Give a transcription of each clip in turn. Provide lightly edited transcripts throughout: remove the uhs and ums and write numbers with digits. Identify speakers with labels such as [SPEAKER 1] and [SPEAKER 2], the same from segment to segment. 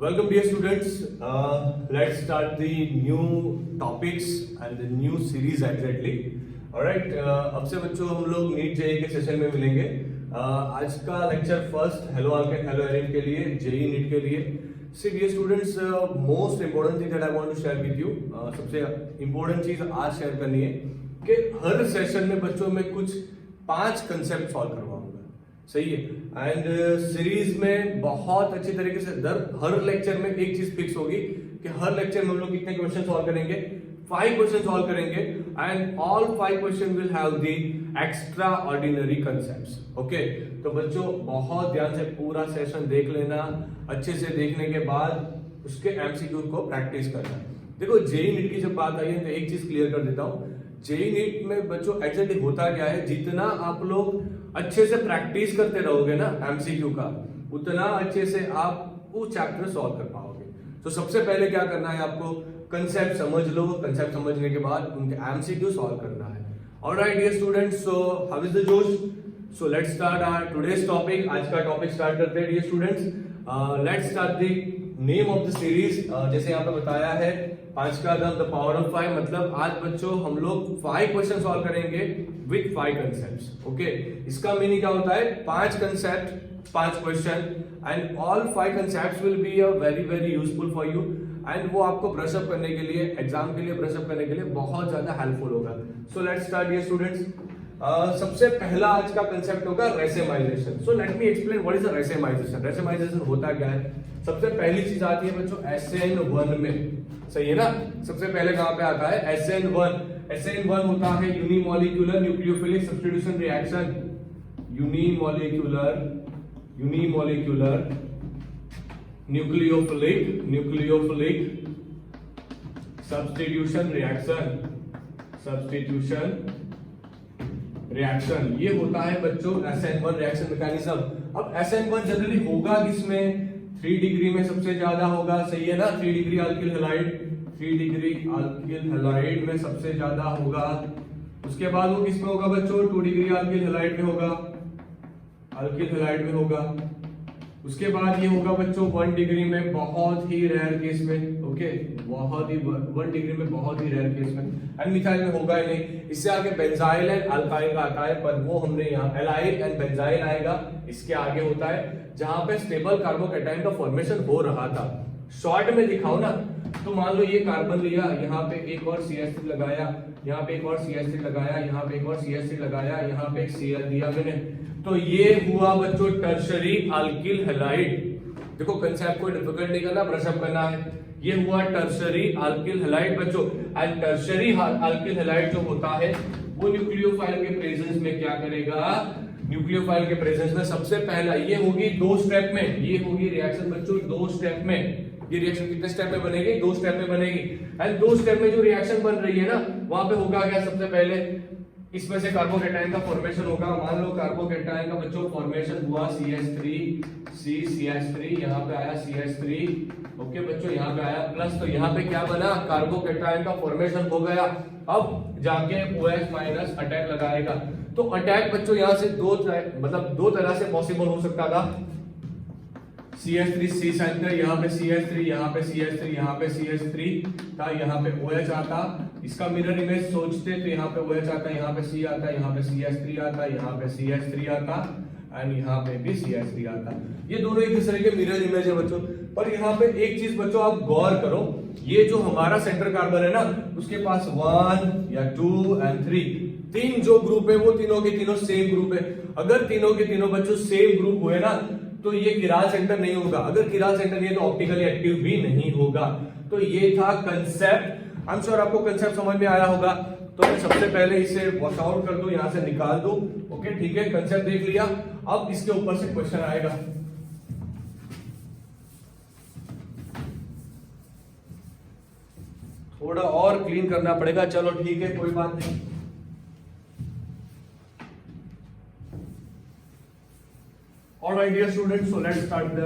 [SPEAKER 1] Welcome, dear students. Let's start the new topics and the new series exactly. Alright, अब से बच्चों हम लोग नीट जेई के सेशन में मिलेंगे. आज का लेक्चर फर्स्ट हेलो एरिन के लिए, जेई नीट के लिए. See dear students, most important thing that I want to share with you, सबसे important चीज आज शेयर करनी है कि हर सेशन में बच्चों में कुछ 5 कंसेप्ट सॉल्व करवाऊंगा. सही है. एंड सीरीज में बहुत अच्छी तरीके से हर लेक्चर में एक चीज फिक्स होगी कि हर लेक्चर में हम लोग कितने क्वेश्चन सॉल्व करेंगे. 5 क्वेश्चन सॉल्व करेंगे and all 5 question will have the extra ordinary concepts. Okay, तो बच्चों बहुत ध्यान से पूरा सेशन देख लेना. अच्छे से देखने के बाद उसके एमसीक्यू को प्रैक्टिस करना. देखो, जेई नीट की जब बात आई है तो एक चीज क्लियर कर देता हूं. जेई नीट में बच्चों एक्चुअली होता क्या है, जितना आप लोग अच्छे से प्रैक्टिस करते रहोगे ना एमसीक्यू का, उतना अच्छे से आप वो चैप्टर सॉल्व कर पाओगे. तो सबसे पहले क्या करना है, आपको कंसेप्ट समझ लो. कंसेप्ट समझने के बाद उनके एमसीक्यू सॉल्व करना है. Alright dear students, so how is the जोश. So let's start our today's topic. आज का टॉपिक स्टार्ट करते हैं dear students. Let's start the name of the series. जैसे यहाँ पे बताया है 5 का द पावर ऑफ 5, मतलब आज बच्चों हम लोग 5 क्वेश्चन सॉल्व करेंगे विथ 5 कंसेप्ट्स. ओके, इसका मीनिंग क्या होता है, 5 concept 5 question and all 5 concepts will be a very very useful for you. And वो आपको ब्रशअप करने के लिए, एग्जाम के लिए ब्रशअप करने के लिए बहुत ज्यादा हेल्पफुल होगा. So let's start dear students. सबसे पहला आज का कंसेप्ट होगा racemization. So let me explain what is a racemization. Racemization होता क्या है. सबसे पहली चीज आती है बच्चों SN1 में. सही है ना. सबसे पहले कहां पे आता है SN1. SN1 होता है unimolecular nucleophilic substitution reaction. Unimolecular nucleophilic substitution reaction. ये होता है बच्चों SN1 रिएक्शन मैकेनिज्म. अब SN1 जनरली होगा किसमें, 3 डिग्री में सबसे ज्यादा होगा. सही है ना. 3 डिग्री अल्किल हैलाइड में सबसे ज्यादा होगा. उसके बाद वो किसमें होगा बच्चों, 2 डिग्री अल्किल हैलाइड में होगा. उसके बाद ये होगा बच्चों 1 डिग्री में बहुत ही रेयर केस में. ओके, 1 डिग्री में बहुत ही रेयर केस में. एंड मिथाइल में होगा ही नहीं. इससे आगे बेंजाइल एंड अल्काइल का आता है, पर वो हमने यहाँ एलाइल एंड बेंजाइल आएगा. इसके आगे होता है जहां पे स्टेबल कार्बोकैटायन का फॉर्मेशन हो रहा था. शॉर्ट में दिखाओ ना, तो मान लो ये कार्बन लिया, यहाँ पे एक और CH3 लगाया, यहाँ पे एक और CH3 लगाया, यहाँ पे एक और CH3 लगाया, यहाँ पे एक Cl दिया मैंने, तो ये हुआ बच्चों टर्शरी अल्किल हैलाइड. देखो, कंसेप्ट को डिफिकल्ट नहीं करना, ब्रशअप करना है. ये हुआ टर्शरी अल्किल हैलाइड बच्चों. एंड टर्शरी अल्किल हैलाइड जो होता है वो न्यूक्लियोफाइल के प्रेजेंस में क्या करेगा, न्यूक्लियोफाइल के प्रेजेंस में सबसे पहला ये होगी 2 स्टेप में. ये होगी रिएक्शन बच्चों 2 स्टेप में. ये रिएक्शन कितने स्टेप में बनेगी, 2 स्टेप में बनेगी. एंड 2 स्टेप में जो रिएक्शन बन रही है ना, वहां पे होगा क्या, सबसे पहले इसमें से कार्बोकैटायन का फॉर्मेशन होगा. मान लो कार्बोकैटायन का बच्चों फॉर्मेशन हुआ CH3, यहाँ पे आया CH3. ओके बच्चों, यहाँ पे आया प्लस, तो यहाँ पे क्या बना, कार्बोकैटायन का फॉर्मेशन हो गया. अब जाके OH माइनस अटैक लगाएगा. तो अटैक बच्चों यहाँ से दो तरह से पॉसिबल हो सकता था. CH3 C सेंटर, यहाँ पे CH3, यहाँ पे CH3, यहाँ पे CH3 था, यहाँ पे OH आता. इसका मिरर इमेज सोचते तो यहाँ पे OH आता, यहाँ पे C आता, यहाँ पे CH3 आता, यहाँ पे CH3 आता एंड यहाँ पे भी CH3 आता. ये दोनों एक दूसरे के मिरर इमेज है बच्चों. पर यहाँ पे एक चीज बच्चों आप गौर करो, ये जो हमारा सेंटर कार्बन है ना, उसके पास 1 या 2 एंड 3 जो ग्रुप है वो तीनों के तीनों सेम ग्रुप है. अगर तीनों के तीनों बच्चों सेम ग्रुप हुए ना, तो ये किराल सेंटर नहीं होगा. अगर किराल सेंटर नहीं है तो ऑप्टिकली एक्टिव भी नहीं होगा. तो ये था कंसेप्ट. आई एम श्योर आपको कंसेप्ट समझ में आया होगा. तो मैं सबसे पहले इसे वॉश आउट कर दूं, यहां से निकाल दूं. ओके, ठीक है, कंसेप्ट देख लिया. अब इसके ऊपर से क्वेश्चन आएगा. थोड़ा और क्लीन करना पड़ेगा. चलो ठीक है, कोई बात नहीं. Alright dear students, so let's start the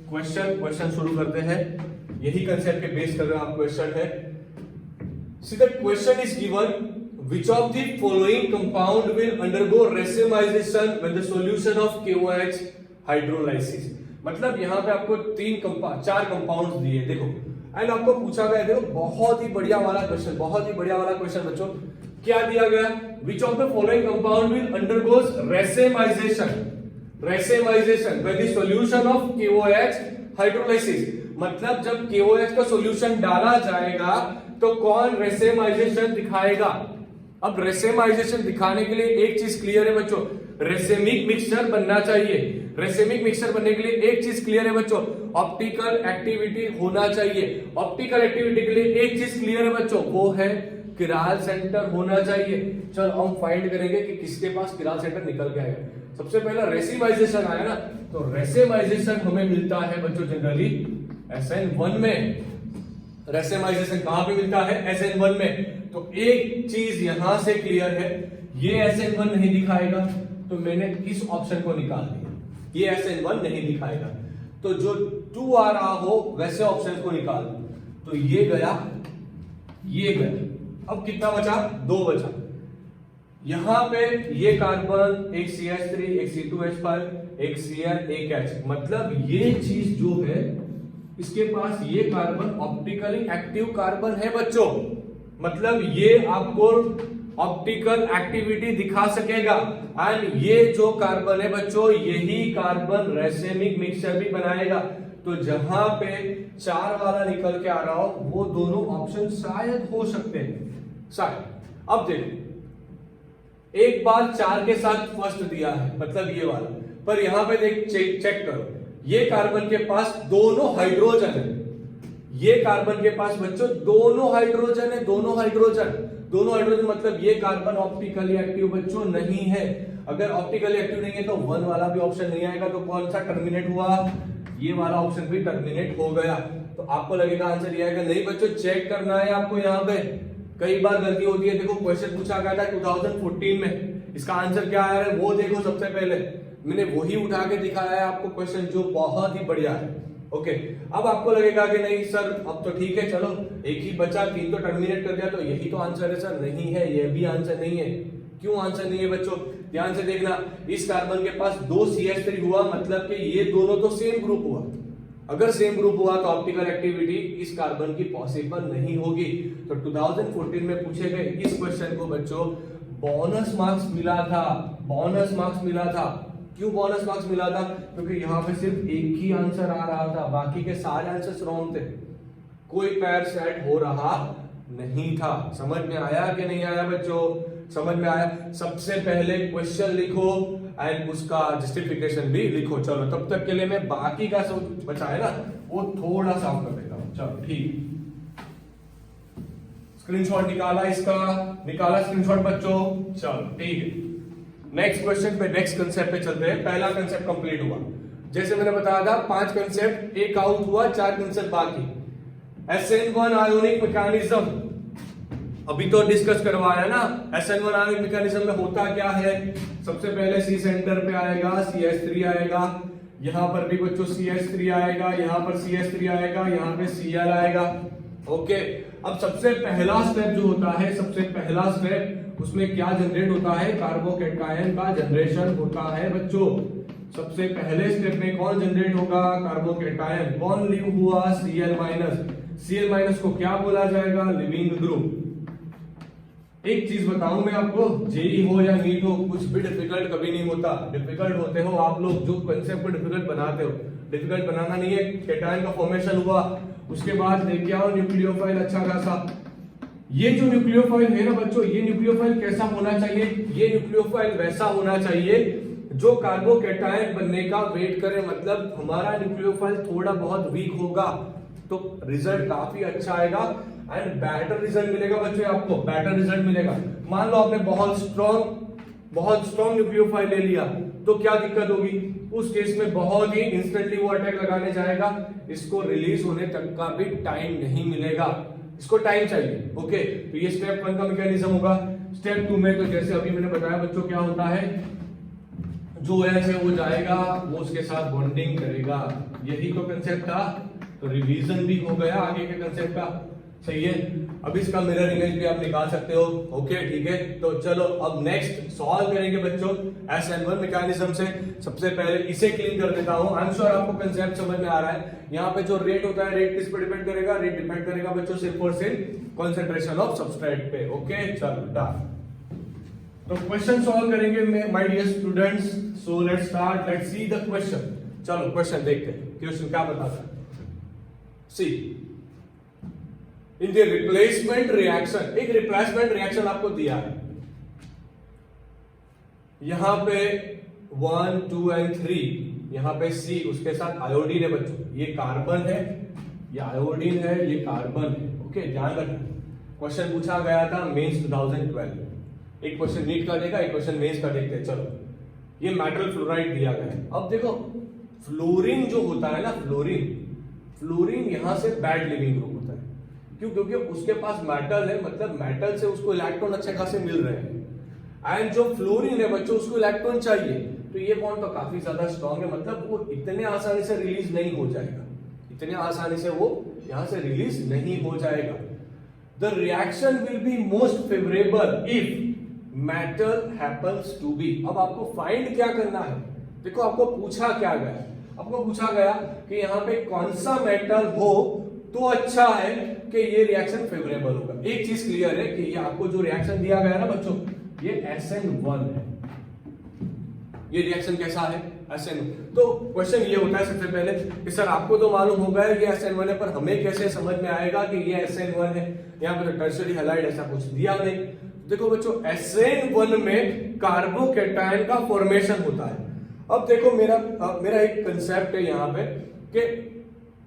[SPEAKER 1] question शुरू करते हैं. यही कंसेप्ट पे बेस कर आप क्वेश्चन है. सी the question is given, which of the following compound will undergo racemization when the solution of KOH hydrolysis. मतलब यहाँ पे आपको चार कंपाउंड्स दिए, देखो। एंड आपको पूछा गया, देखो बहुत ही बढ़िया वाला क्वेश्चन, बहुत ही बढ़िया वाला क्वेश्चन बच्चों। क्या दिया गया? Which of the following compound will undergoes racemization by the solution of KOH hydrolysis. मतलब जब KOH का सॉल्यूशन डाला जाएगा तो कौन रेसेमाइजेशन दिखाएगा? अब रेसेमाइजेशन दिखाने के लिए एक चीज क्लियर है बच्चों, रेसेमिक मिक्सचर बनना चाहिए। रेसेमिक मिक्सचर बनने के लिए एक चीज क्लियर है बच्चों, ऑप्टिकल एक्टिविटी होना चाहिए। ऑप्टिकल एक्टिविटी के लिए एक चीज क्लियर है बच्चों, वो है किराल सेंटर होना चाहिए। चलो हम फाइंड करेंगे कि किसके पास किराल सेंटर निकल के आएगा। सबसे पहला रेसेमाइजेशन आया ना, तो रेसेमाइजेशन हमें मिलता है बच्चों जनरली SN1 में। रेसेमाइजेशन कहां पे मिलता है? SN1 में। तो एक चीज यहां से क्लियर है, ये SN1 नहीं दिखाएगा, तो मैंने इस ऑप्शन को निकाल दिया, ये SN1 नहीं दिखाएगा। तो जो 2 आ रहा हो वैसे ऑप्शन को निकाल दो। तो ये गया, ये गया। अब कितना बचा? 2 बचा। यहां पे ये कार्बन, एक CH3, एक C2H5, एक Cl, एक H। मतलब ये चीज जो है, इसके पास ये कार्बन ऑप्टिकली एक्टिव कार्बन है बच्चों। मतलब ये आपको ऑप्टिकल एक्टिविटी दिखा सकेगा। एंड ये जो कार्बन है बच्चों, यही कार्बन रेसेमिक मिक्सचर भी बनाएगा। तो जहां पे 4 वाला निकल के आ रहा हो, वो दोनों ऑप्शन शायद हो सकते हैं, शायद। अब देखो, एक बार 4 के साथ फर्स्ट दिया है, मतलब ये वाला, पर यहां पे देख चेक करो, ये कार्बन के पास दोनों हाइड्रोजन है। ये कार्बन के पास बच्चों दोनों हाइड्रोजन है, दोनों हाइड्रोजन। मतलब ये कार्बन ऑप्टिकली एक्टिव बच्चों नहीं है। अगर ऑप्टिकली एक्टिव नहीं है तो 1 वाला भी ऑप्शन नहीं आएगा। तो कौन सा टर्मिनेट हुआ? ये वाला ऑप्शन भी टर्मिनेट हो गया। तो आपको लगेगा आंसर ये आएगा। नहीं बच्चों, चेक करना है आपको। यहाँ पे कई बार गलती होती है। देखो क्वेश्चन पूछा गया था 2014 में, इसका आंसर क्या आया है वो देखो। सबसे पहले मैंने वही उठा के दिखाया है आपको क्वेश्चन, जो बहुत ही बढ़िया है। ओके, अब आपको लगेगा कि नहीं सर अब तो ठीक है, चलो एक ही बचा, 3 तो टर्मिनेट कर दिया, तो यही तो आंसर है। सर नहीं है, ये भी आंसर नहीं है। क्यों आंसर नहीं है बच्चों? ध्यान से देखना, इस कार्बन के पास 2 CH3 हुआ, मतलब कि ये दोनों तो सेम ग्रुप हुआ। अगर सेम ग्रुप हुआ तो ऑप्टिकल एक्टिविटी इस कार्बन की पॉसिबल नहीं होगी। तो 2014 में पूछे गए इस क्वेश्चन को बच्चों बोनस मार्क्स मिला था। बोनस मार्क्स मिला था। क्यों बोनस मार्क्स मिला था? क्योंकि यहाँ पे सिर्फ एक ही आंसर आ रहा था, बाकी के सारे आंसर्स रॉन्ग थे। कोई पैर सेट हो रहा नहीं था। समझ में आया कि नहीं आया बच्चों? समझ में आया। सबसे पहले क्वेश्चन लिखो एंड उसका जस्टिफिकेशन भी लिखो। चलो तब तक के लिए मैं बाकी का सब बचा है ना वो थोड़ा साफ कर देता हूं। चलो ठीक, स्क्रीनशॉट निकाला इसका, निकाला स्क्रीनशॉट बच्चों। चलो ठीक है, नेक्स्ट क्वेश्चन पे, नेक्स्ट कंसेप्ट पे चलते हैं। पहला कंसेप्ट कंप्लीट हुआ। जैसे मैंने बताया था 5 कंसेप्ट, एक आउट हुआ, 4 कंसेप्ट बाकी। SN1 आयोनिक मैकेनिज्म अभी तो डिस्कस करवाया ना। SN1 आयोनिक मैकेनिज्म में होता क्या है? सबसे पहले C सेंटर पे आएगा, CH3 आएगा, यहां पर भी बच्चों CH3 आएगा, यहां पर CH3 आएगा, यहां पे Cl आएगा। ओके, अब सबसे पहला स्टेप जो होता है, सबसे पहला स्टेप, उसमें क्या जनरेट होता है? कार्बोकैटायन का जनरेशन होता है बच्चों। सबसे पहले स्टेप में कौन जनरेट होगा? कार्बोकैटायन। कौन लीव हुआ? Cl-। Cl- को क्या बोला जाएगा? Leaving group. एक चीज बताऊं मैं आपको, जेई हो या नीट हो, कुछ भी डिफिकल्ट कभी नहीं होता। डिफिकल्ट होते हो आप लोग जो कंसेप्ट को डिफिकल्ट बनाते हो। डिफिकल्ट बनाना नहीं है। कैटायन का फॉर्मेशन हुआ, उसके बाद लेके आओ न्यूक्लियोफाइल अच्छा खासा। ये जो न्यूक्लियोफाइल है ना बच्चों, ये न्यूक्लियोफाइल कैसा होना चाहिए? ये न्यूक्लियोफाइल वैसा होना चाहिए जो कार्बोकैटायन बनने का वेट करे। मतलब हमारा न्यूक्लियोफाइल थोड़ा बहुत वीक होगा तो रिजल्ट काफी अच्छा आएगा एंड बेटर रिजल्ट मिलेगा बच्चों। आपको बेटर रिजल्ट मिलेगा। मान लो आपने बहुत स्ट्रॉन्ग न्यूक्लियोफाइल ले लिया तो क्या दिक्कत होगी? उस केस में बहुत ही इंस्टेंटली वो अटैक लगाने जाएगा, इसको रिलीज होने तक का भी टाइम नहीं मिलेगा, इसको टाइम चाहिए। ओके, तो ये स्टेप 1 का मैकेनिज्म होगा। स्टेप 2 में तो जैसे अभी मैंने बताया बच्चों, क्या होता है? जो ऐसे वो जाएगा, वो उसके साथ बॉन्डिंग करेगा। यही तो कंसेप्ट था। तो रिवीजन भी हो गया आगे के कंसेप्ट का। सही है। अब इसका मिरर इमेज भी आप निकाल सकते हो। ओके ठीक है, तो चलो अब नेक्स्ट सॉल्व करेंगे बच्चों SN1 मैकेनिज्म से। सबसे पहले इसे क्लीन कर देता हूं। आई एम श्योर आपको कंसेप्ट समझ में आ रहा है। यहाँ पे जो रेट होता है, रेट किस पे डिपेंड करेगा? रेट डिपेंड करेगा बच्चों सिर्फ और सिर्फ कॉन्सेंट्रेशन ऑफ सबस्ट्रेट पे। ओके चलो डन। तो क्वेश्चन सॉल्व करेंगे my dear students. So let's start, let's see the question. चलो क्वेश्चन देखते हैं, क्वेश्चन क्या बताता है। See in the replacement reaction, एक रिप्लेसमेंट रिएक्शन आपको दिया है। यहां पे 1 2 एंड 3, यहां पे C उसके साथ आयोडीन है बच्चों। ये कार्बन है, ये आयोडीन है, ये कार्बन है। ओके ध्यान रखना, क्वेश्चन पूछा गया था मेंस 2012। एक क्वेश्चन नीट का देखा, एक क्वेश्चन मेंस का देखते हैं। चलो ये मेटल फ्लोराइड दिया गया है। अब देखो फ्लोरीन जो होता है ना, फ्लोरीन यहां से बैड लिविंग ग्रुप होता है। क्यों? क्योंकि उसके पास मेटल है, मतलब मेटल से उसको इलेक्ट्रॉन अच्छे खासे मिल रहे हैं। एंड जो फ्लोरीन है बच्चों, उसको इलेक्ट्रॉन चाहिए, तो ये बॉन्ड तो काफी ज्यादा स्ट्रांग है, मतलब वो इतने आसानी से रिलीज नहीं हो जाएगा, इतने आसानी से वो यहां से रिलीज नहीं हो जाएगा। The reaction will be most favourable if metal happens to be. अब आपको फाइंड क्या करना है? देखो आपको पूछा क्या गया, आपको पूछा गया कि यहाँ पे कौन सा मेटल हो तो अच्छा है कि ये रिएक्शन फेवरेबल होगा। एक चीज क्लियर है कि ये आपको जो रिएक्शन दिया गया ना बच्चों, ये SN1 है। ये रिएक्शन कैसा है? SN1। तो क्वेश्चन ये होता है सबसे पहले कि सर आपको तो मालूम होगा ये SN1 है, पर हमें कैसे समझ में आएगा कि ये SN1 है? यहाँ पे तो टर्शियरी हैलाइड ऐसा कुछ दिया नहीं। देखो बच्चों SN1 में कार्बोकैटायन का फॉर्मेशन होता है। अब देखो मेरा एक कंसेप्ट है यहाँ पे कि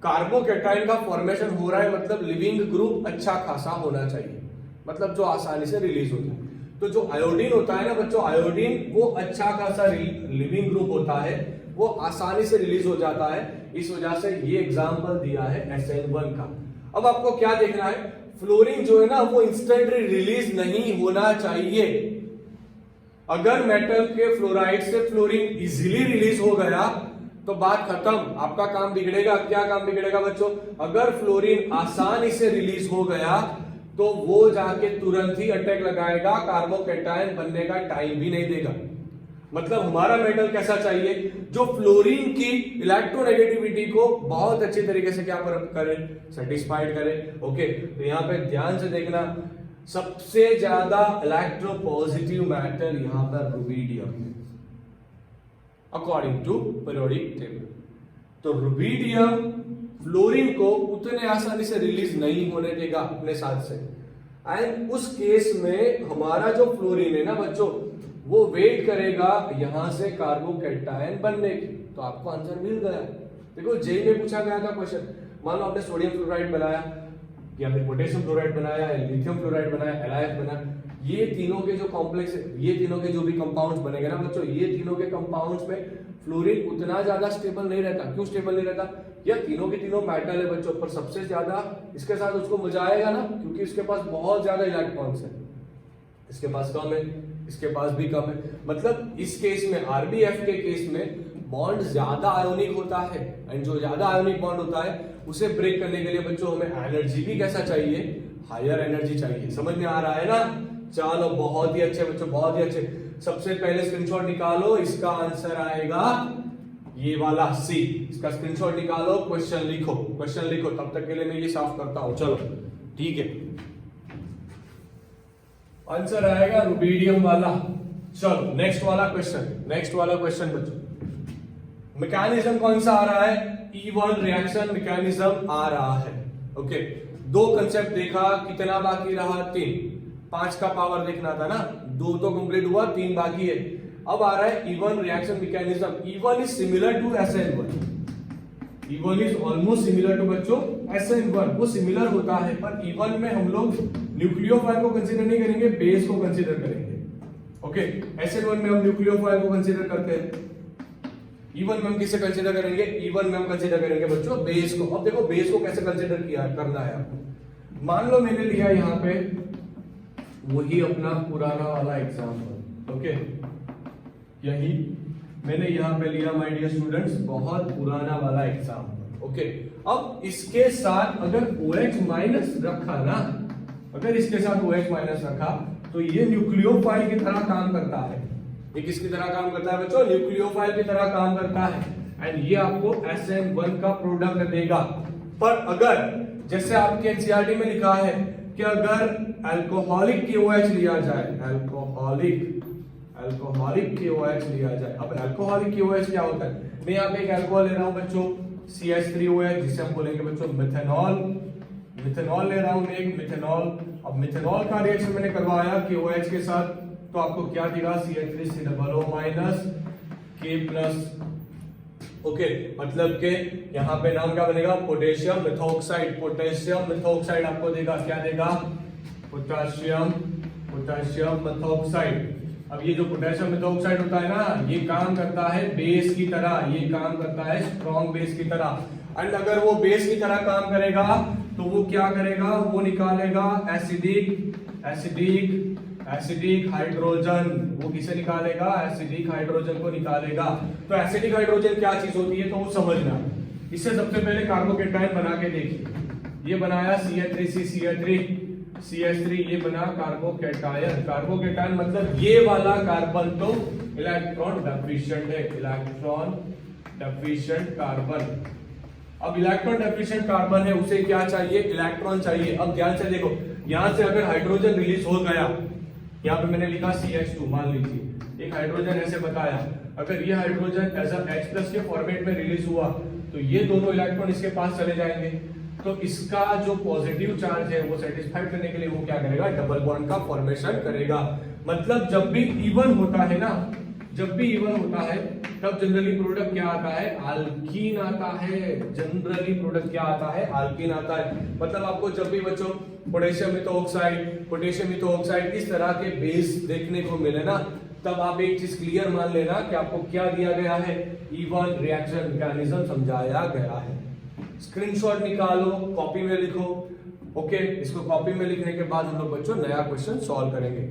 [SPEAKER 1] कार्बोकैटायन का फॉर्मेशन हो रहा है, मतलब लिविंग ग्रुप अच्छा खासा होना चाहिए, मतलब जो आसानी से रिलीज होता है। तो जो आयोडीन होता है ना बच्चों, आयोडीन वो अच्छा खासा लिविंग ग्रुप होता है, वो आसानी से रिलीज हो जाता है। इस वजह से ये एग्जांपल दिया है SN1 का। अब आपको क्या देखना है? फ्लोरीन जो है ना वो इंस्टेंटली रिलीज नहीं होना चाहिए। अगर मेटल के फ्लोराइड से फ्लोरीन इजीली रिलीज हो गया तो बात खत्म, आपका काम बिगड़ेगा। क्या काम बिगड़ेगा बच्चों? अगर फ्लोरीन आसानी से रिलीज हो गया तो वो जाके तुरंत ही अटैक लगाएगा, कार्बोकैटायन बनने का टाइम भी नहीं देगा। मतलब हमारा मेटल कैसा चाहिए? जो फ्लोरीन की इलेक्ट्रोनेगेटिविटी को बहुत अच्छी तरीके से क्या करे? सेटिस्फाइड करे। ओके तो यहां पे ध्यान से देखना, सबसे ज्यादा इलेक्ट्रोपॉजिटिव मेटल यहां पर रुबिडियम है अकॉर्डिंग टू पीरियोडिक टेबल। तो रुबिडियम फ्लोरीन को उतने आसानी से रिलीज नहीं होने देगा अपने साथ से। एंड उस केस में हमारा जो फ्लोरीन है ना बच्चों, वो वेट करेगा यहां से कार्बोकैटायन बनने की। तो आपको आंसर मिल गया। देखो जेई में पूछा गया था क्वेश्चन, मान लो आपने सोडियम फ्लोराइड बनाया या फिर पोटेशियम फ्लोराइड बनाया या लिथियम फ्लोराइड बनाया, LiF बनाया, ये तीनों के जो कॉम्प्लेक्स, ये तीनों के जो भी कंपाउंड्स बनेंगे ना बच्चों, ये तीनों के कंपाउंड्स में फ्लोरीन उतना ज्यादा स्टेबल नहीं रहता। क्यों स्टेबल नहीं रहता? या तीनों के तीनों मेटल है बच्चों, पर सबसे ज्यादा इसके साथ उसको मजा आएगा ना, क्योंकि इसके पास बहुत ज्यादा इलेक्ट्रॉन्स है। इसके पास कम है, इसके पास भी कम है। मतलब इस केस में RBF के केस में बॉन्ड ज्यादा आयोनिक होता है, एंड जो ज्यादा आयोनिक बॉन्ड होता है उसे ब्रेक करने के लिए बच्चों हमें एनर्जी भी कैसा चाहिए? हायर एनर्जी चाहिए। समझ में आ रहा है ना? चलो बहुत ही अच्छे बच्चों, बहुत ही अच्छे। सबसे पहले स्क्रीनशॉट निकालो, इसका आंसर आएगा ये वाला C। इसका स्क्रीनशॉट निकालो, क्वेश्चन लिखो, क्वेश्चन लिखो। तब तक के लिए मैं ये साफ करता हूं। चलो ठीक है, आंसर आएगा रुबिडियम वाला। चलो नेक्स्ट वाला क्वेश्चन, नेक्स्ट वाला क्वेश्चन बच्चों, मैकेनिज्म कौन सा आ रहा है? E1 रिएक्शन मैकेनिज्म आ रहा है। ओके दो कंसेप्ट देखा, कितना बाकी रहा? 3। 5 का पावर देखना था ना, 2 तो कंप्लीट हुआ, 3 बाकी है। अब आ रहा है E1 reaction mechanism. E1 is similar to SN1। E1 is almost similar to बच्चों SN1, वो सिमिलर होता है, पर E1 में हम लोग न्यूक्लियोफाइल को कंसीडर नहीं करेंगे, बेस को कंसीडर करेंगे। ओके SN1 में हम न्यूक्लियोफाइल को कंसीडर करते हैं, E1 में हम किसे कंसीडर करेंगे? E1 में हम कंसीडर करेंगे बच्चों बेस को। अब देखो बेस को कैसे कंसीडर किया करना है आपको। मान लो मैंने लिया यहाँ पे वही अपना पुराना वाला एग्जाम्पल। ओके यही मैंने यहाँ पे लिया माय डियर स्टूडेंट्स, बहुत पुराना वाला एग्जाम्पल। ओके, अब इसके साथ अगर OH माइनस रखा ना, अगर इसके साथ OH माइनस रखा तो ये न्यूक्लियोफाइल की तरह काम करता है। ये किसकी तरह काम करता है बच्चों? न्यूक्लियोफाइल की तरह काम करता है, एंड ये आपको SN1 का प्रोडक्ट देगा। पर अगर जैसे आपके एनसीईआरटी में लिखा है कि अगर अल्कोहलिक KOH लिया जाए, अल्कोहलिक KOH लिया जाए। अब अल्कोहलिक KOH क्या होता है? मैं यहाँ पे एक अल्कोहल ले रहा हूं बच्चों, CH3OH, जिसे हम बोलेंगे बच्चों मिथेनॉल। मिथेनॉल ले रहा हूं मैं, एक मिथेनॉल। अब मिथेनॉल का रिएक्शन मैंने करवाया KOH के साथ, तो आपको क्या दिया? CH3COO minus K plus. Okay, मतलब के यहाँ पे नाम क्या बनेगा? Potassium methoxide. पोटेशियम मेथॉक्साइड आपको देगा, क्या देगा? Potassium methoxide. अब ये जो पोटेशियम मेथॉक्साइड होता है ना, ये काम करता है बेस की तरह, ये काम करता है स्ट्रॉन्ग बेस की तरह। एंड अगर वो बेस की तरह काम करेगा तो वो क्या करेगा? वो निकालेगा एसिडिक हाइड्रोजन। वो किसे निकालेगा? एसिडिक हाइड्रोजन को निकालेगा। तो एसिडिक हाइड्रोजन क्या चीज होती है तो वो समझना। इससे सबसे पहले कार्बोकेटायन बना के देखिए। ये बनाया CH3, ये बना कार्बोकेटायन। कार्बोकेटायन मतलब ये वाला कार्बन तो इलेक्ट्रॉन डेफिशिएंट है, इलेक्ट्रॉन डेफिशिएंट कार्बन। अब इलेक्ट्रॉन डेफिशिएंट कार्बन है, उसे क्या चाहिए? इलेक्ट्रॉन चाहिए। अब ध्यान से देखो, यहां से अगर हाइड्रोजन रिलीज हो गया, यहाँ पे मैंने लिखा CH2, मान लीजिए एक हाइड्रोजन ऐसे बताया, अगर ये हाइड्रोजन एज H+ के फॉर्मेट में रिलीज हुआ तो ये दोनों इलेक्ट्रॉन इसके पास चले जाएंगे। तो इसका जो पॉजिटिव चार्ज है वो सेटिस्फाइड करने के लिए वो क्या करेगा? डबल बॉन्ड का फॉर्मेशन करेगा। मतलब जब भी इवन होता है ना, जब भी इवन होता है तब जनरली प्रोडक्ट क्या आता है? अल्कीन आता है। जनरली प्रोडक्ट क्या आता है? अल्कीन आता है। मतलब आपको जब भी बच्चों पोटेशियम मिथॉक्साइड इस तरह के बेस देखने को मिले ना, तब आप एक चीज क्लियर मान लेना कि आपको क्या दिया गया है? इवन रिएक्शन मैकेनिज्म समझाया गया है। स्क्रीनशॉट निकालो, कॉपी में लिखो। ओके, इसको कॉपी में लिखने के बाद हम लोग बच्चों नया क्वेश्चन सॉल्व करेंगे।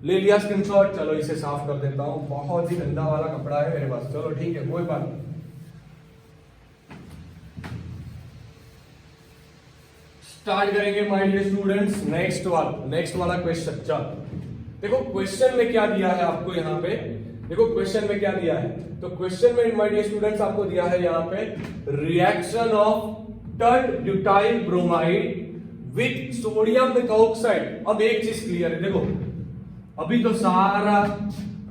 [SPEAKER 1] ले लिया स्क्रीनशॉट? चलो इसे साफ कर देता हूं, बहुत ही गंदा वाला कपड़ा है मेरे पास। चलो ठीक है, कोई बात नहीं। स्टार्ट करेंगे माय डियर स्टूडेंट्स नेक्स्ट वाला क्वेश्चन। चलो देखो क्वेश्चन में क्या दिया है आपको यहाँ पे। देखो क्वेश्चन में क्या दिया है, तो क्वेश्चन में माय डियर स्टूडेंट्स आपको दिया है यहाँ पे reaction of टर्ड butyl bromide with sodium methoxide. अब एक चीज क्लियर है, देखो अभी तो सारा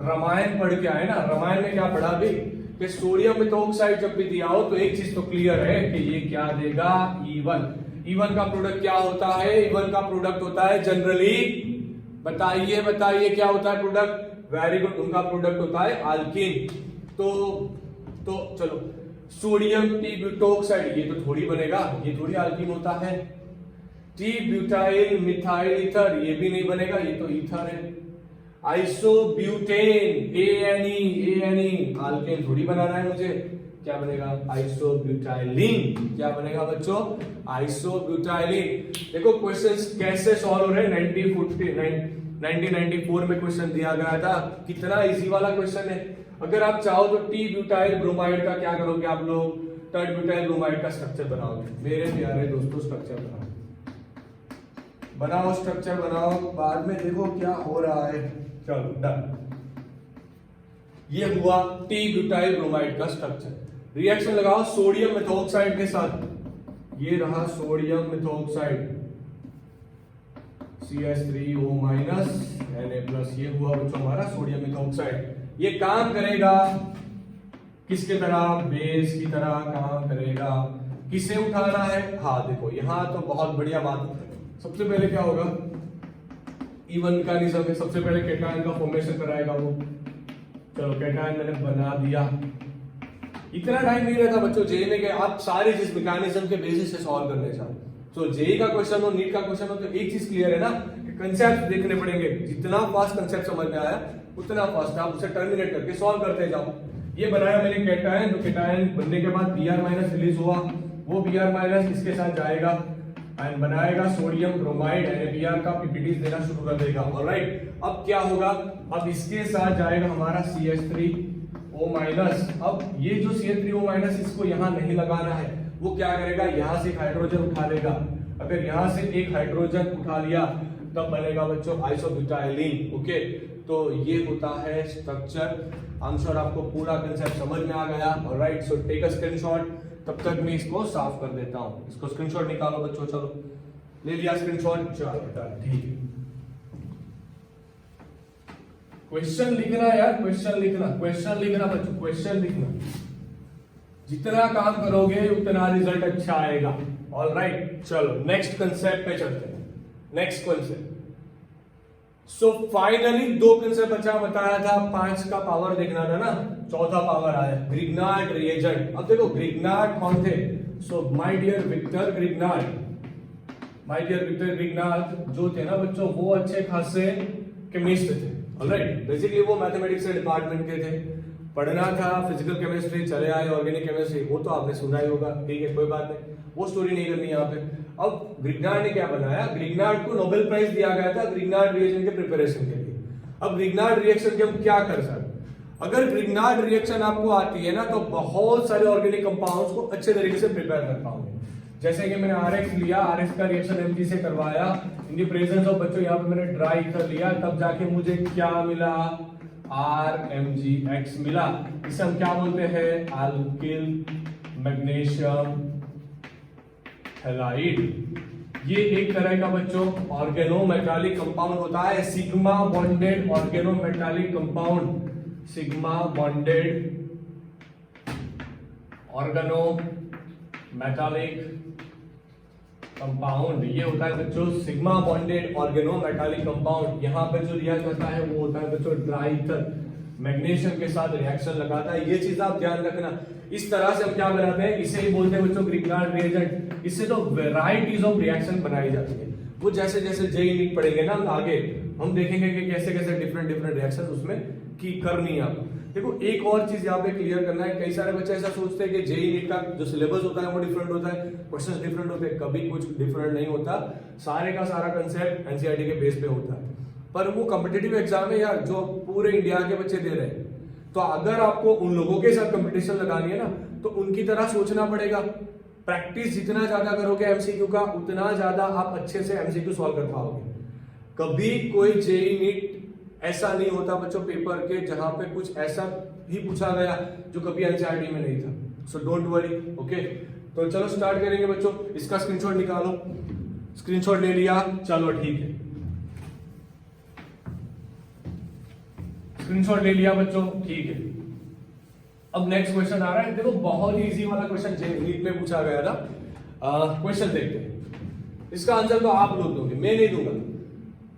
[SPEAKER 1] रामायण पढ़ के आए ना। रामायण में क्या पढ़ा अभी कि सोडियम मेथॉक्साइड जब भी दिया हो तो एक चीज तो क्लियर है कि ये क्या देगा? ईवन का प्रोडक्ट क्या होता है? ईवन का प्रोडक्ट होता है जनरली, बताइए क्या होता है प्रोडक्ट? वेरी गुड, उनका प्रोडक्ट होता है अल्कीन। तो चलो सोडियम टी ब्यूटोक्साइड, ये तो थोड़ी बनेगा, ये थोड़ी अल्कीन होता है। टी ब्यूटाइल मिथाइल ईथर, ये भी नहीं बनेगा, ये तो ईथर है। आइसोब्यूटेन ANE अल्केन थोड़ी बनाना है मुझे, क्या बनेगा? आइसोब्यूटाइलिन। क्या बनेगा बच्चों? आइसोब्यूटाइलिन। देखो क्वेश्चंस कैसे सॉल्व हो रहे हैं। 1994 में क्वेश्चन दिया गया था, कितना इजी वाला क्वेश्चन है। अगर आप चाहो तो टी ब्यूटाइल ब्रोमाइड का क्या करोगे आप लोग? टर्ड ब्यूटाइल ब्रोमाइड का स्ट्रक्चर बनाओगे। मेरे प्यारे दोस्तों स्ट्रक्चर बनाओ, स्ट्रक्चर बनाओ, बाद में देखो क्या हो रहा है। चलो डन। ये हुआ टी ब्यूटाइल ब्रोमाइड का स्ट्रक्चर। रिएक्शन लगाओ सोडियम मेथॉक्साइड के साथ। ये रहा sodium methoxide CH3O minus Na+। ये हुआ बच्चों हमारा सोडियम मेथॉक्साइड। ये काम करेगा किसके तरह? बेस की तरह काम करेगा। किसे उठाना है? हाँ देखो यहां तो बहुत बढ़िया बात। सबसे पहले क्या होगा? इवन मैकेनिज्म है, सबसे पहले केटायन का फॉर्मेशन कराएगा वो। चलो केटायन मैंने बना दिया। इतना टाइम नहीं रहता बच्चों जेई में कि आप सारे जिस मैकेनिज्म के बेसिस से सॉल्व करने चाहो। तो जेई का क्वेश्चन हो, नीट का क्वेश्चन हो, तो एक चीज क्लियर है ना कि कंसेप्ट देखने पड़ेंगे। जितना फास्ट कंसेप्ट समझ में आया उतना फास्ट आप उसे टर्मिनेट करके सॉल्व करते जाओ। ये बनाया मैंने केटायन, तो केटायन बनने के बाद Br- रिलीज हुआ, वो Br- इसके साथ जाएगा एंड बनाएगा सोडियम ब्रोमाइड, NaBr का पीपीटीज देना शुरू कर देगा। ऑलराइट, अब क्या होगा? अब इसके साथ जाएगा हमारा CH3O-। अब ये जो CH3O- इसको यहां नहीं लगाना है, वो क्या करेगा, यहाँ से एक हाइड्रोजन उठा लेगा। अगर यहाँ से एक हाइड्रोजन उठा लिया तब बनेगा बच्चों आइसोब्यूटाइलिन। ओके, तो ये होता है स्ट्रक्चर। आई एम श्योर आपको पूरा कंसेप्ट समझ में आ गया। Alright, so take a screenshot. तब तक मैं इसको साफ कर देता हूँ। इसको स्क्रीनशॉट निकालो बच्चों। चलो, ले लिया स्क्रीनशॉट। चलो ठीक है, क्वेश्चन लिखना यार, क्वेश्चन लिखना बच्चों, क्वेश्चन लिखना। जितना काम करोगे उतना रिजल्ट अच्छा आएगा। ऑलराइट, चलो नेक्स्ट कंसेप्ट पे चलते हैं। Next concept, so finally 2 concept बचा, बताया था 5 का पावर देखना था ना, चौथा पावर आया ग्रिग्नार्ड रिएजेंट। अब देखो ग्रिग्नार्ड कौन थे, so my dear Victor Grignard जो थे ना बच्चों, वो अच्छे खासे केमिस्ट थे। ऑलराइट, बेसिकली वो मैथमेटिक्स के डिपार्टमेंट के थे, पढ़ना था फिजिकल केमिस्ट्री, चले आए ऑर्गेनिक केमिस्ट्री, वो तो आपने सुना ही होगा। ठीक है, कोई बात नहीं, वो स्टोरी नहीं करनी यहाँ पे। अब ग्रिग्नार्ड ने क्या बनाया, ग्रिग्नार्ड को नोबेल प्राइज दिया गया था ग्रिग्नार्ड रिएक्शन के प्रिपरेशन के लिए। अब ग्रिग्नार्ड रिएक्शन के हम क्या कर सकते, अगर ग्रिग्नार्ड रिएक्शन आपको आती है ना तो बहुत सारे ऑर्गेनिक कंपाउंड्स को अच्छे तरीके से प्रिपेयर कर पाओगे। जैसे कि मैंने RX लिया, RX का रिएक्शन Mg से करवाया इन द प्रेजेंस ऑफ बच्चों, यहाँ पे मैंने ड्राई ईथर लिया, तब जाके मुझे क्या मिला, RMgX मिला। इसे हम क्या बोलते हैं, अल्किल मैग्नीशियम हैलाइड। ये एक तरह का बच्चों ऑर्गेनोमेटालिक कंपाउंड होता है, sigma bonded organometallic compound, sigma bonded organometallic compound. ये होता है बच्चों सिग्मा बॉन्डेड ऑर्गेनोमेटालिक कंपाउंड। यहाँ पे जो रिएक्ट करता है वो होता है बच्चों ड्राई ईथर, मैग्नीशियम के साथ रिएक्शन लगाता है। ये चीज आप ध्यान रखना। इस तरह से हम क्या बनाते हैं, इसे ही बोलते हैं बच्चों ग्रिग्नार्ड रिएजेंट। इससे तो वेराइटीज ऑफ रिएक्शन बनाई जाती है। वो जैसे जैसे जेई नीट पढ़ेंगे ना आगे, हम देखेंगे कि कैसे कैसे डिफरेंट रिएक्शन उसमें की करनी है आपको। देखो एक और चीज यहाँ पे क्लियर करना है, कई सारे बच्चे ऐसा सोचते हैं कि जेई नीट का जो सिलेबस होता है वो डिफरेंट होता है, क्वेश्चंस डिफरेंट होते हैं। कभी कुछ डिफरेंट नहीं होता, सारे का सारा कंसेप्ट एनसीईआरटी के बेस पे होता है। पर वो कॉम्पिटिटिव एग्जाम है यार, जो पूरे इंडिया के बच्चे दे रहे हैं, तो अगर आपको उन लोगों के साथ कंपटीशन लगानी है ना तो उनकी तरह सोचना पड़ेगा। प्रैक्टिस जितना ज्यादा करोगे एमसीक्यू का, उतना ज्यादा आप अच्छे से एमसीक्यू सॉल्व कर पाओगे। कभी कोई जेई नीट ऐसा नहीं होता बच्चों पेपर के जहां पे कुछ ऐसा ही पूछा गया जो कभी एनसीईआरटी में नहीं था। So don't worry. ओके, तो चलो स्टार्ट करेंगे बच्चों। इसका स्क्रीनशॉट निकालो। स्क्रीनशॉट ले लिया, चलो ठीक है, स्क्रीनशॉट ले लिया बच्चों, ठीक है। अब नेक्स्ट क्वेश्चन आ रहा है, देखो बहुत ही इजी वाला क्वेश्चन नीट में पूछा गया था। क्वेश्चन देखते हैं। इसका आंसर तो आप लोग दोगे, मैं नहीं दूंगा।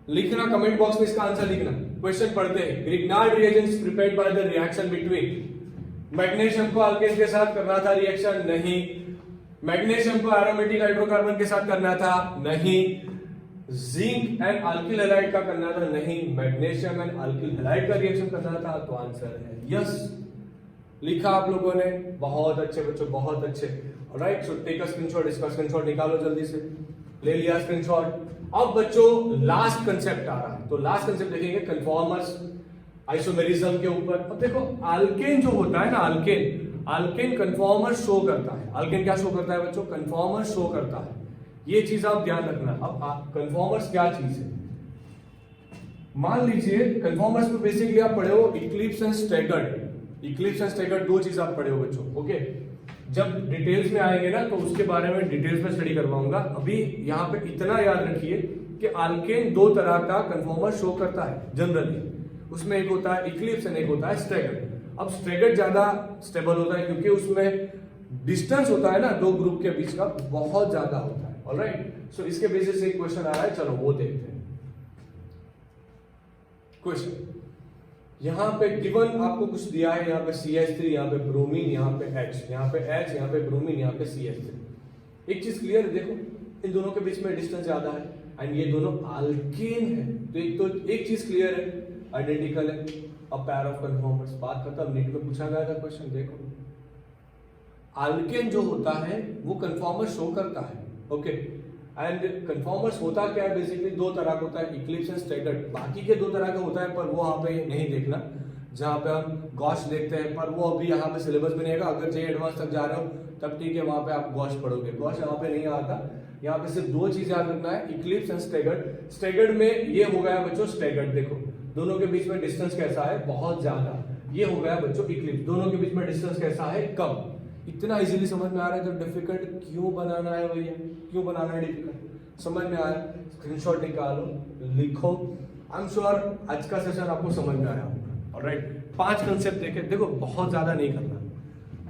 [SPEAKER 1] लिखना कमेंट बॉक्स में, इसका आंसर लिखना। क्वेश्चन पढ़ते हैं। Grignard reagents prepared by the reaction between, magnesium को अल्केन के साथ करना था रिएक्शन, नहीं। मैग्नीशियम को एरोमेटिक हाइड्रोकार्बन के साथ करना था, नहीं। जिंक एंड अल्किल हैलाइड का करना था, नहीं। मैग्नीशियम एंड अल्किल हैलाइड का रिएक्शन करना था, तो आंसर है यस। लिखा आप लोगों ने, बहुत अच्छे बच्चों, बहुत अच्छे। Alright, so take a screenshot. इसका स्क्रीनशॉट निकालो जल्दी से। ले लिया स्क्रीनशॉट। अब बच्चों लास्ट कंसेप्ट आ रहा है, तो लास्ट कंसेप्ट देखेंगे कन्फॉर्मर्स आइसोमेरिज्म के ऊपर। अब देखो अल्केन जो होता है ना, अल्केन कन्फॉर्मर शो करता है। अल्केन क्या शो करता है बच्चों, कन्फॉर्मर शो करता है। ये चीज आप ध्यान रखना। अब कन्फॉर्मर्स क्या चीज है, मान लीजिए कन्फॉर्मर्स में बेसिकली आप पढ़े हो Eclipse and staggered. Eclipse and staggered दो चीज आप पढ़े हो बच्चों। ओके, जब डिटेल्स में आएंगे ना तो उसके बारे में डिटेल्स में स्टडी करवाऊंगा। अभी यहाँ पे इतना याद रखिए कि अल्केन 2 तरह का कन्फॉर्मर शो करता है जनरली। उसमें एक होता है इक्लिप्स एंड एक होता है स्टैगर्ड। अब स्टैगर्ड ज्यादा स्टेबल होता है क्योंकि उसमें डिस्टेंस होता है ना 2 ग्रुप के बीच का, बहुत ज्यादा होता है। ऑलराइट, सो इसके बेसिस से एक क्वेश्चन आ रहा है, चलो वो देखते हैं। क्वेश्चन यहाँ पे गिवन आपको कुछ दिया है, यहाँ पे CH3, यहाँ पे ब्रोमीन, यहाँ पे H, यहाँ पे H, यहाँ पे ब्रोमीन, यहाँ पे CH3। एक चीज क्लियर है, देखो इन दोनों के बीच में डिस्टेंस ज्यादा है एंड ये दोनों अल्केन है, तो एक चीज क्लियर है, आइडेंटिकल है। अ पेयर ऑफ कन्फॉर्मर्स, बात खत्म। नीट में पूछा गया था क्वेश्चन, देखो अल्केन जो होता है वो कन्फॉर्मर शो करता है। ओके, एंड कन्फॉर्मर्स होता क्या है, बेसिकली 2 तरह का होता है, इक्लिप्स एंड स्टैगर्ड। बाकी के 2 तरह का होता है पर वो यहाँ पे नहीं देखना, जहाँ पे हम गॉश देखते हैं, पर वो अभी यहाँ पे सिलेबस में नहीं आएगा। अगर चाहिए एडवांस तक जा रहे हो तब ठीक है, वहां पे आप गॉश पढ़ोगे। गॉश यहाँ पे नहीं आता, यहाँ पे सिर्फ दो चीज याद रखना है, इक्लिप्स एंड स्टैगर्ड। स्टैगर्ड में ये हो गया बच्चों स्टैगर्ड, देखो दोनों के बीच में डिस्टेंस कैसा है, बहुत ज्यादा। ये हो गया बच्चों इक्लिप्स, दोनों के बीच में डिस्टेंस कैसा है, कम। इतना इजीली समझ में आ रहा है, तो डिफिकल्ट क्यों बनाना है भैया, क्यों बनाना है डिफिकल्ट? समझ में आया, स्क्रीनशॉट निकालो, लिखो। आई एम श्योर आज का सेशन आपको समझ में आया होगा। ऑलराइट, 5 कंसेप्ट देखे, देखो बहुत ज्यादा नहीं करना,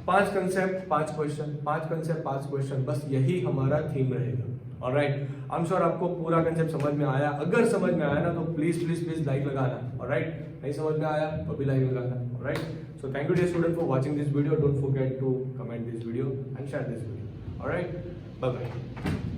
[SPEAKER 1] 5 कंसेप्ट 5 क्वेश्चन, 5 कंसेप्ट 5 क्वेश्चन, बस यही हमारा थीम रहेगा। ऑलराइट, आई एम श्योर आपको पूरा कंसेप्ट समझ में आया। अगर समझ में आया ना तो प्लीज प्लीज प्लीज लाइक लगाना। ऑलराइट, नहीं समझ में आया तो भी लाइक लगाना। Alright, so thank you dear student for watching this video. Don't forget to comment this video and share this video. Alright, bye bye.